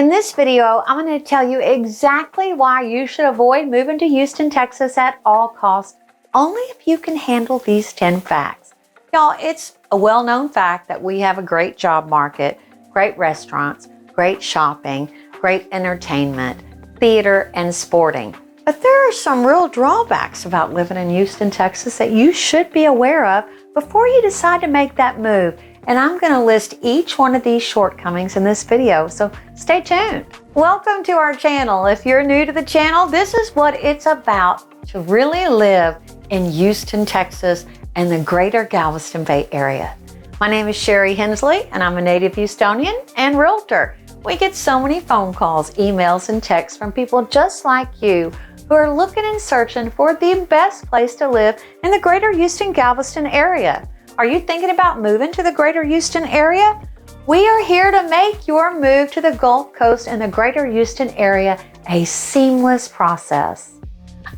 In this video, I'm going to tell you exactly why you should avoid moving to Houston, Texas at all costs, only if you can handle these 10 facts. Y'all, it's a well-known fact that we have a great job market, great restaurants, great shopping, great entertainment, theater, and sporting. But there are some real drawbacks about living in Houston, Texas that you should be aware of before you decide to make that move. And I'm going to list each one of these shortcomings in this video, so stay tuned. Welcome to our channel. If you're new to the channel, this is what it's about to really live in Houston, Texas and the greater Galveston Bay area. My name is Sherry Hensley and I'm a native Houstonian and realtor. We get so many phone calls, emails, and texts from people just like you who are looking and searching for the best place to live in the greater Houston, Galveston area. Are you thinking about moving to the greater Houston area? We are here to make your move to the Gulf Coast and the greater Houston area a seamless process.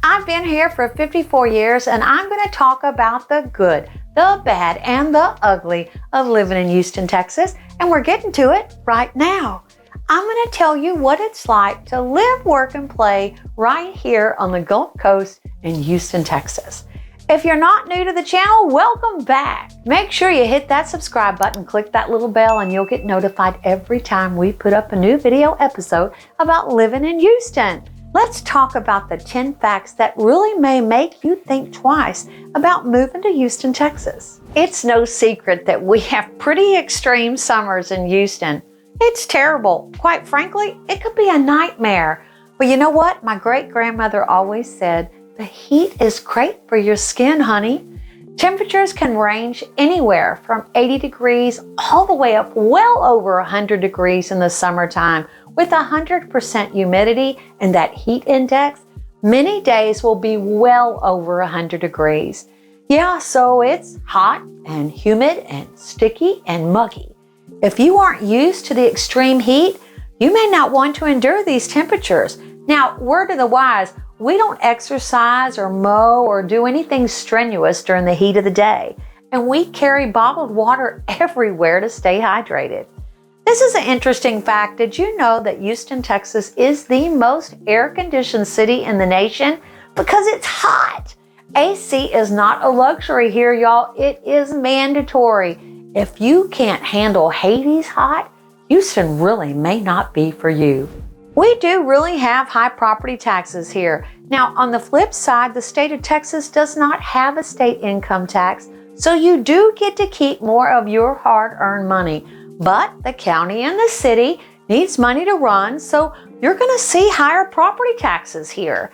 I've been here for 54 years and I'm going to talk about the good, the bad, and the ugly of living in Houston, Texas, and we're getting to it right now. I'm going to tell you what it's like to live, work, and play right here on the Gulf Coast in Houston, Texas. If you're not new to the channel, welcome back. Make sure you hit that subscribe button, click that little bell, and you'll get notified every time we put up a new video episode about living in Houston. Let's talk about the 10 facts that really may make you think twice about moving to Houston, Texas. It's no secret that we have pretty extreme summers in Houston. It's terrible. Quite frankly, it could be a nightmare. But you know what? My great-grandmother always said, the heat is great for your skin, honey. Temperatures can range anywhere from 80 degrees all the way up well over 100 degrees in the summertime. With 100% humidity and that heat index, many days will be well over 100 degrees. Yeah, so it's hot and humid and sticky and muggy. If you aren't used to the extreme heat, you may not want to endure these temperatures. Now, word to the wise, we don't exercise or mow or do anything strenuous during the heat of the day, and we carry bottled water everywhere to stay hydrated. This is an interesting fact. Did you know that Houston, Texas is the most air-conditioned city in the nation? Because it's hot. AC is not a luxury here, y'all. It is mandatory. If you can't handle Hades hot, Houston really may not be for you. We do really have high property taxes here. Now, on the flip side, the state of Texas does not have a state income tax, so you do get to keep more of your hard-earned money. But the county and the city needs money to run, so you're going to see higher property taxes here.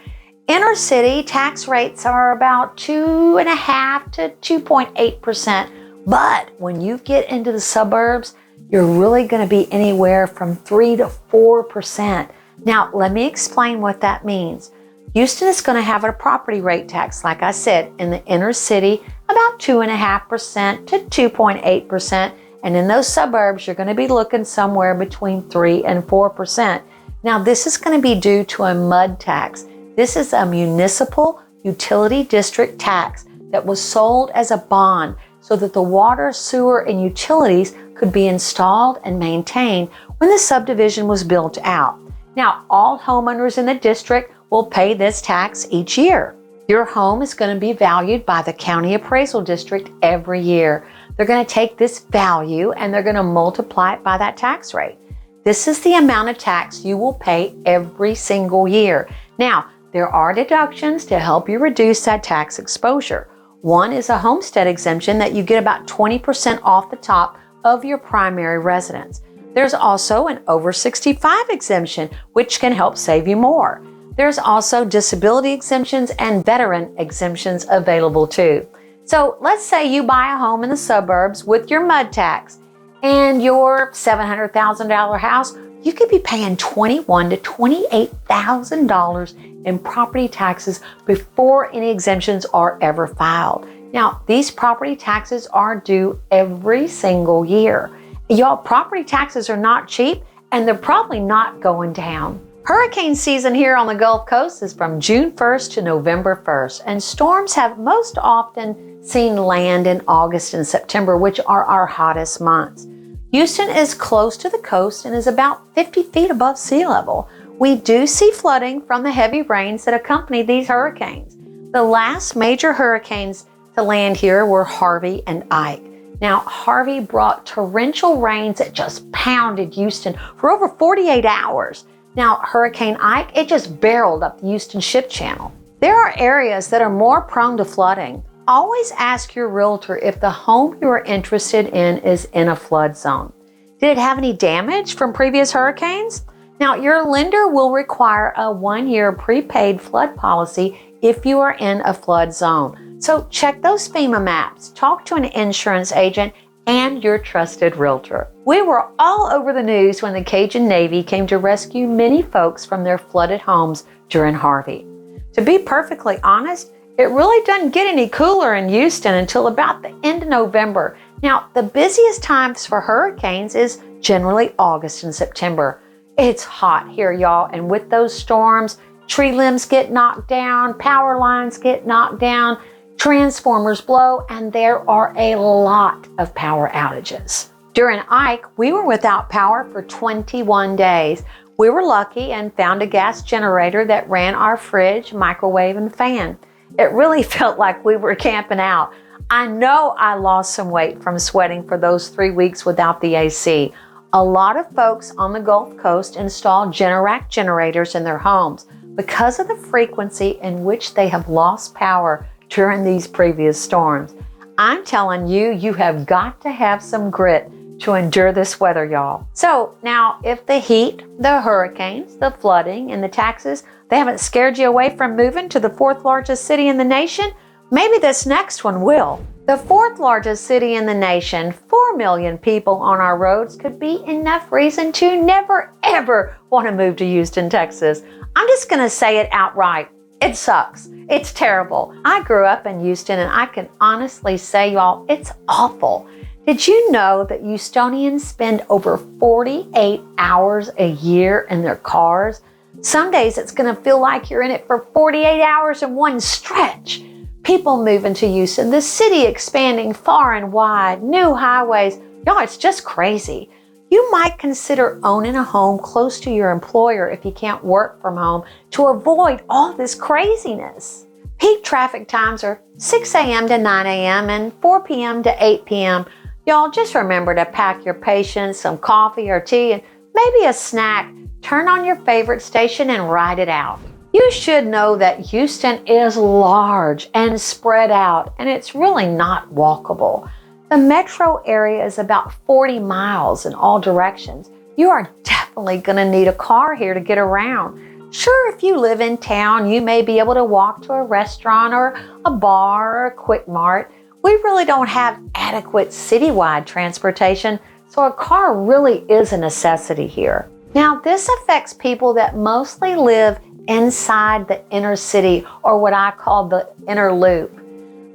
Inner city tax rates are about 2.5% to 2.8%, but when you get into the suburbs, you're really going to be anywhere from 3 to 4%. Now, let me explain what that means. Houston is going to have a property rate tax, like I said, in the inner city, about 2.5% to 2.8%. And in those suburbs, you're going to be looking somewhere between 3 and 4%. Now, this is going to be due to a MUD tax. This is a municipal utility district tax that was sold as a bond so that the water, sewer, and utilities could be installed and maintained when the subdivision was built out. Now, all homeowners in the district will pay this tax each year. Your home is going to be valued by the county appraisal district every year. They're going to take this value and they're going to multiply it by that tax rate. This is the amount of tax you will pay every single year. Now, there are deductions to help you reduce that tax exposure. One is a homestead exemption that you get about 20% off the top of your primary residence. There's also an over 65 exemption, which can help save you more. There's also disability exemptions and veteran exemptions available too. So let's say you buy a home in the suburbs with your MUD tax and your $700,000 house, you could be paying $21,000 to $28,000 in property taxes before any exemptions are ever filed. Now, these property taxes are due every single year. Y'all, property taxes are not cheap and they're probably not going down. Hurricane season here on the Gulf Coast is from June 1st to November 1st, and storms have most often seen land in August and September, which are our hottest months. Houston is close to the coast and is about 50 feet above sea level. We do see flooding from the heavy rains that accompany these hurricanes. The last major hurricanes to land here were Harvey and Ike. Now, Harvey brought torrential rains that just pounded Houston for over 48 hours. Now, Hurricane Ike, it just barreled up the Houston Ship Channel. There are areas that are more prone to flooding. Always ask your realtor if the home you are interested in is in a flood zone. Did it have any damage from previous hurricanes? Now, your lender will require a 1-year prepaid flood policy if you are in a flood zone. So check those FEMA maps, talk to an insurance agent, and your trusted realtor. We were all over the news when the Cajun Navy came to rescue many folks from their flooded homes during Harvey. To be perfectly honest, it really doesn't get any cooler in Houston until about the end of November. Now, the busiest times for hurricanes is generally August and September. It's hot here, y'all, and with those storms, tree limbs get knocked down, power lines get knocked down, transformers blow, and there are a lot of power outages. During Ike, we were without power for 21 days. We were lucky and found a gas generator that ran our fridge, microwave, and fan. It really felt like we were camping out. I know I lost some weight from sweating for those 3 weeks without the AC. A lot of folks on the Gulf Coast install Generac generators in their homes because of the frequency in which they have lost power during these previous storms. I'm telling you, you have got to have some grit to endure this weather, y'all. So now, if the heat, the hurricanes, the flooding, and the taxes, they haven't scared you away from moving to the 4th largest city in the nation, maybe this next one will. The 4th largest city in the nation, 4 million people on our roads, could be enough reason to never ever want to move to Houston, Texas. I'm just going to say it outright. It sucks. It's terrible. I grew up in Houston and I can honestly say, y'all, it's awful. Did you know that Houstonians spend over 48 hours a year in their cars? Some days it's going to feel like you're in it for 48 hours in one stretch. People moving to Houston, the city expanding far and wide, new highways. Y'all, it's just crazy. You might consider owning a home close to your employer if you can't work from home to avoid all this craziness. Peak traffic times are 6 a.m. to 9 a.m. and 4 p.m. to 8 p.m. Y'all, just remember to pack your patience, some coffee or tea, and maybe a snack. Turn on your favorite station and ride it out. You should know that Houston is large and spread out, and it's really not walkable. The metro area is about 40 miles in all directions. You are definitely going to need a car here to get around. Sure, if you live in town, you may be able to walk to a restaurant or a bar or a Quick Mart. We really don't have adequate citywide transportation, so a car really is a necessity here. Now, this affects people that mostly live inside the inner city, or what I call the inner loop.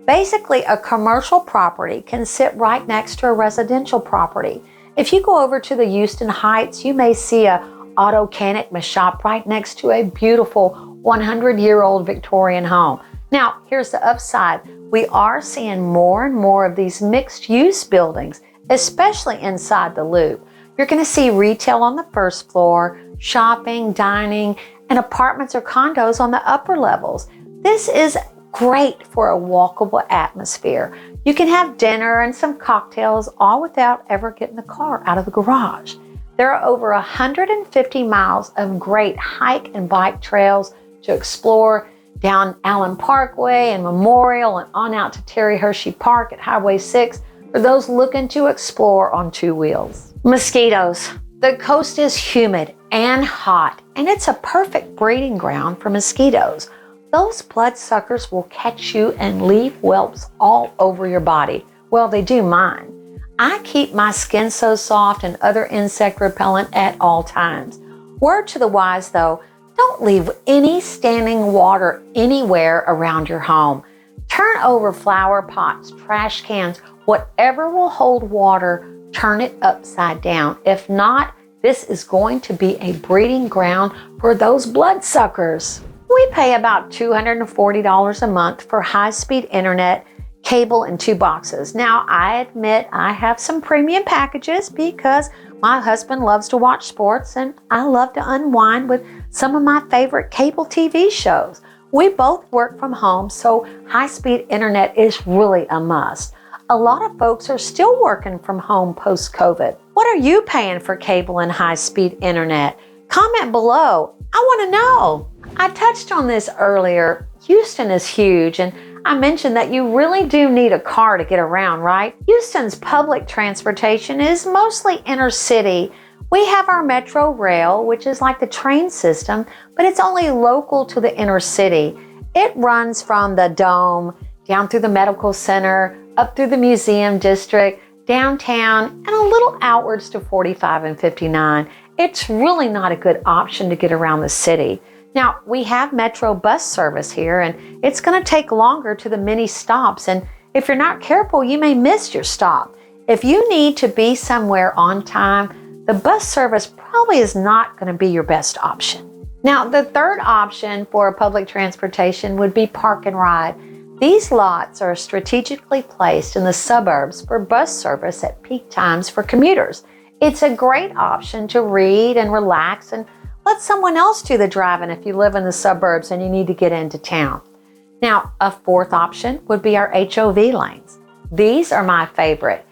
Basically, a commercial property can sit right next to a residential property. If you go over to the Houston Heights, you may see a auto mechanic shop right next to a beautiful 100-year-old Victorian home. Now, here's the upside. We are seeing more and more of these mixed-use buildings, especially inside the loop. You're going to see retail on the first floor, shopping, dining, and apartments or condos on the upper levels. This is great for a walkable atmosphere. You can have dinner and some cocktails all without ever getting the car out of the garage. There are over 150 miles of great hike and bike trails to explore down Allen Parkway and Memorial and on out to Terry Hershey Park at Highway 6 for those looking to explore on two wheels. Mosquitoes. The coast is humid and hot, and it's a perfect breeding ground for mosquitoes. Those bloodsuckers will catch you and leave whelps all over your body. Well, they do mine. I keep my skin so soft and other insect repellent at all times. Word to the wise though, don't leave any standing water anywhere around your home. Turn over flower pots, trash cans, whatever will hold water, turn it upside down. If not, this is going to be a breeding ground for those bloodsuckers. We pay about $240 a month for high-speed internet, cable in 2 boxes. Now, I admit I have some premium packages because my husband loves to watch sports and I love to unwind with some of my favorite cable TV shows. We both work from home, so high-speed internet is really a must. A lot of folks are still working from home post-COVID. What are you paying for cable and high-speed internet? Comment below. I want to know. I touched on this earlier. Houston is huge, and I mentioned that you really do need a car to get around, right? Houston's public transportation is mostly inner city. We have our Metro Rail, which is like the train system, but it's only local to the inner city. It runs from the Dome, down through the medical center, up through the museum district, downtown, and a little outwards to 45 and 59. It's really not a good option to get around the city. Now, we have Metro bus service here, and it's going to take longer to the many stops, and if you're not careful, you may miss your stop. If you need to be somewhere on time, the bus service probably is not going to be your best option. Now, the third option for public transportation would be park and ride. These lots are strategically placed in the suburbs for bus service at peak times for commuters. It's a great option to read and relax and let someone else do the driving if you live in the suburbs and you need to get into town. Now, a fourth option would be our HOV lanes. These are my favorite.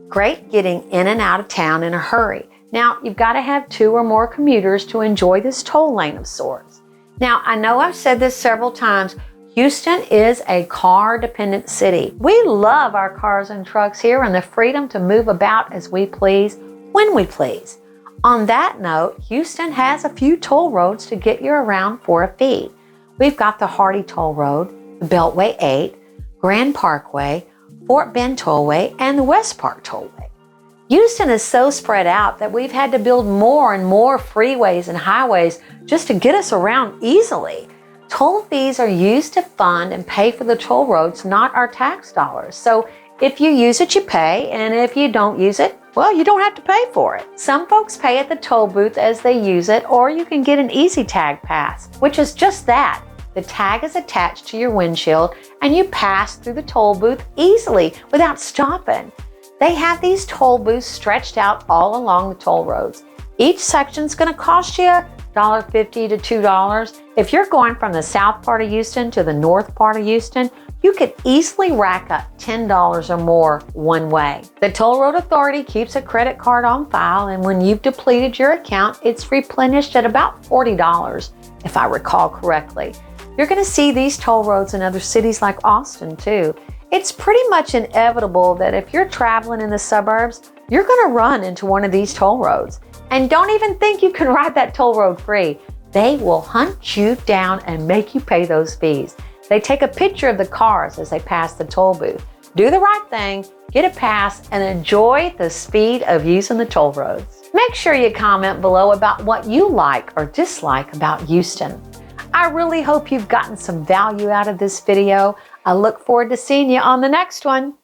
Great getting in and out of town in a hurry. Now, you've got to have 2 or more commuters to enjoy this toll lane of sorts. Now, I know I've said this several times, Houston is a car-dependent city. We love our cars and trucks here and the freedom to move about as we please, when we please. On that note, Houston has a few toll roads to get you around for a fee. We've got the Hardy Toll Road, the Beltway 8, Grand Parkway, Fort Bend Tollway, and the West Park Tollway. Houston is so spread out that we've had to build more and more freeways and highways just to get us around easily. Toll fees are used to fund and pay for the toll roads, not our tax dollars. So if you use it, you pay, and if you don't use it, well, you don't have to pay for it. Some folks pay at the toll booth as they use it, or you can get an easy tag pass, which is just that. The tag is attached to your windshield, and you pass through the toll booth easily without stopping. They have these toll booths stretched out all along the toll roads. Each section's going to cost you $1.50 to $2. If you're going from the south part of Houston to the north part of Houston, you could easily rack up $10 or more one way. The Toll Road Authority keeps a credit card on file, and when you've depleted your account, it's replenished at about $40, if I recall correctly. You're going to see these toll roads in other cities like Austin, too. It's pretty much inevitable that if you're traveling in the suburbs, you're going to run into one of these toll roads. And don't even think you can ride that toll road free. They will hunt you down and make you pay those fees. They take a picture of the cars as they pass the toll booth. Do the right thing, get a pass, and enjoy the speed of using the toll roads. Make sure you comment below about what you like or dislike about Houston. I really hope you've gotten some value out of this video. I look forward to seeing you on the next one.